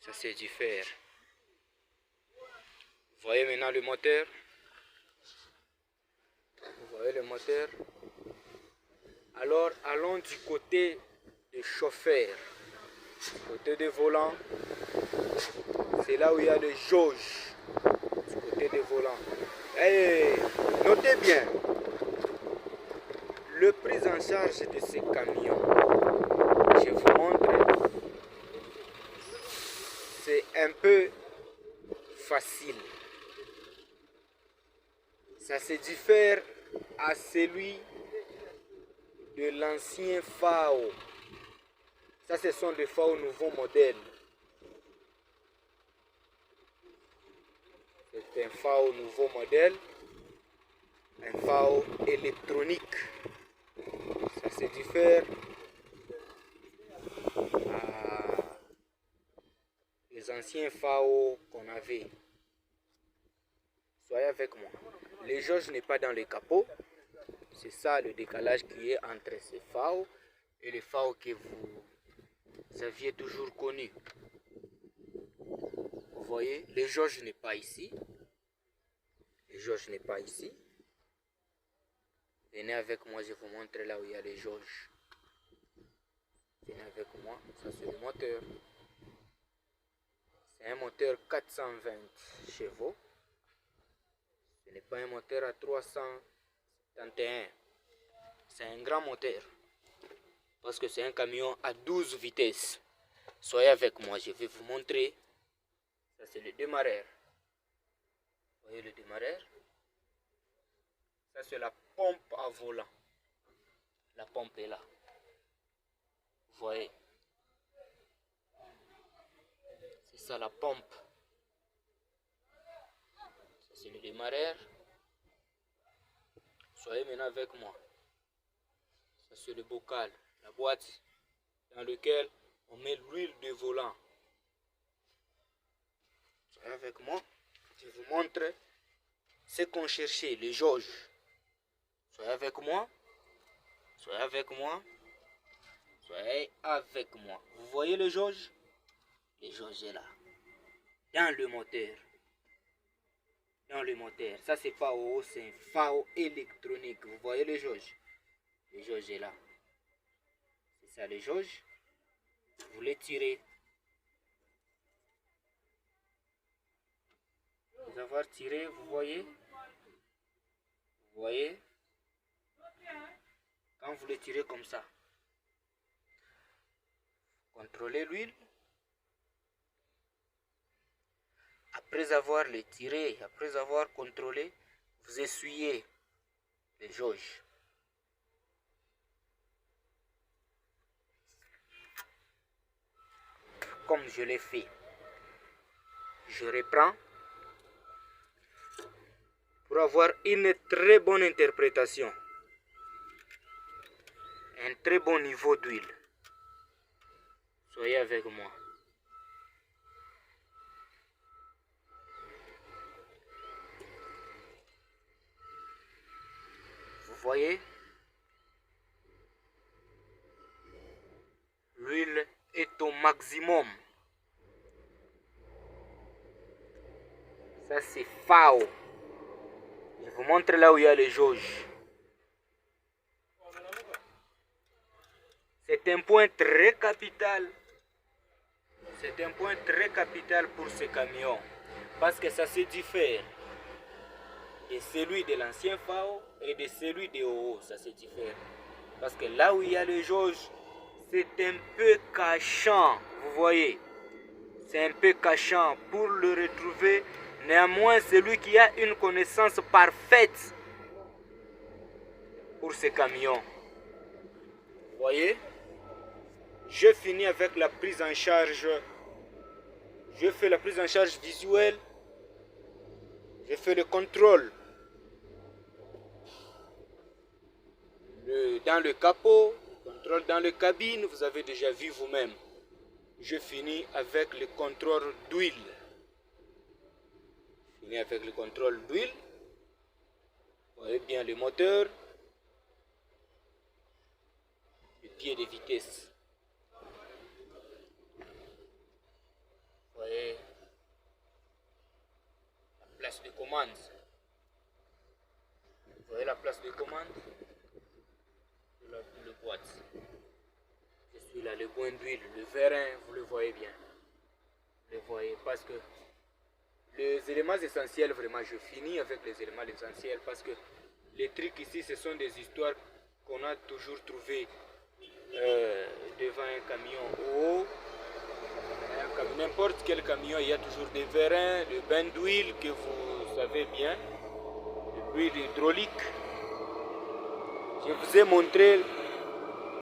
Ça c'est du fer. Vous voyez maintenant le moteur. Vous voyez le moteur. Alors allons du côté du chauffeur. Côté du volant, c'est là où il y a le jauge. Du côté du volant. Et notez bien, le prise en charge de ces camions, je vous montre, c'est un peu facile. Ça se diffère à celui de l'ancien FAO. Ça, ce sont des FAO nouveaux modèles. C'est un FAO nouveau modèle, un FAO électronique. Ça se diffère à les anciens FAO qu'on avait. Soyez avec moi. Les jauges n'est pas dans le capot. C'est ça le décalage qui est entre ces FAO et les FAO que vous aviez toujours connus. Vous voyez, les jauges n'est pas ici. Les jauges n'est pas ici. Venez avec moi, je vous montre là où il y a les jauges. Venez avec moi, ça c'est le moteur. C'est un moteur 420 chevaux. Ce n'est pas un moteur à 371. C'est un grand moteur. Parce que c'est un camion à 12 vitesses. Soyez avec moi, je vais vous montrer. Ça c'est le démarreur. Vous voyez le démarreur? Ça c'est la pompe à volant. La pompe est là. Vous voyez? C'est ça la pompe. Ça c'est le démarreur. Soyez maintenant avec moi. Ça c'est le bocal, la boîte dans lequel on met l'huile de volant. Soyez avec moi. Je vous montre ce qu'on cherchait, les jauges. Soyez avec moi. Soyez avec moi. Soyez avec moi. Vous voyez les jauges? Les jauges est là. Dans le moteur. Dans le moteur. Ça c'est FAO, c'est un FAO électronique. Vous voyez les jauges? Les jauges est là. C'est ça les jauges. Vous les tirez. Vous avoir tiré, vous voyez? Vous voyez? Quand vous les tirez comme ça, contrôlez l'huile. Après avoir les tiré, après avoir contrôlé, vous essuyez les jauges. Comme je l'ai fait. Je reprends pour avoir une très bonne interprétation. Un très bon niveau d'huile. Soyez avec moi. Vous voyez? L'huile est au maximum. Ça c'est FAO. Je vous montre là où il y a les jauges. C'est un point très capital. C'est un point très capital pour ce camion. Parce que ça se diffère de celui de l'ancien FAO et de celui de OO. Ça se diffère. Parce que là où il y a les jauges, c'est un peu cachant. Vous voyez? C'est un peu cachant pour le retrouver. Néanmoins, celui qui a une connaissance parfaite pour ce camion. Vous voyez? Je finis avec la prise en charge. Je fais la prise en charge visuelle. Je fais le contrôle dans le capot, le contrôle dans la cabine. Vous avez déjà vu vous-même. Je finis avec le contrôle d'huile. Je finis avec le contrôle d'huile. Vous voyez bien le moteur. Le pied de vitesse. Vous commande. Vous voyez la place de commande de la boîte. Je suis là, le point d'huile, le vérin, vous le voyez bien. Vous le voyez parce que les éléments essentiels, vraiment, je finis avec les éléments essentiels parce que les trucs ici, ce sont des histoires qu'on a toujours trouvées devant un camion haut. N'importe quel camion, il y a toujours des vérins, le bain d'huile que vous savez bien, l'huile hydraulique. Je vous ai montré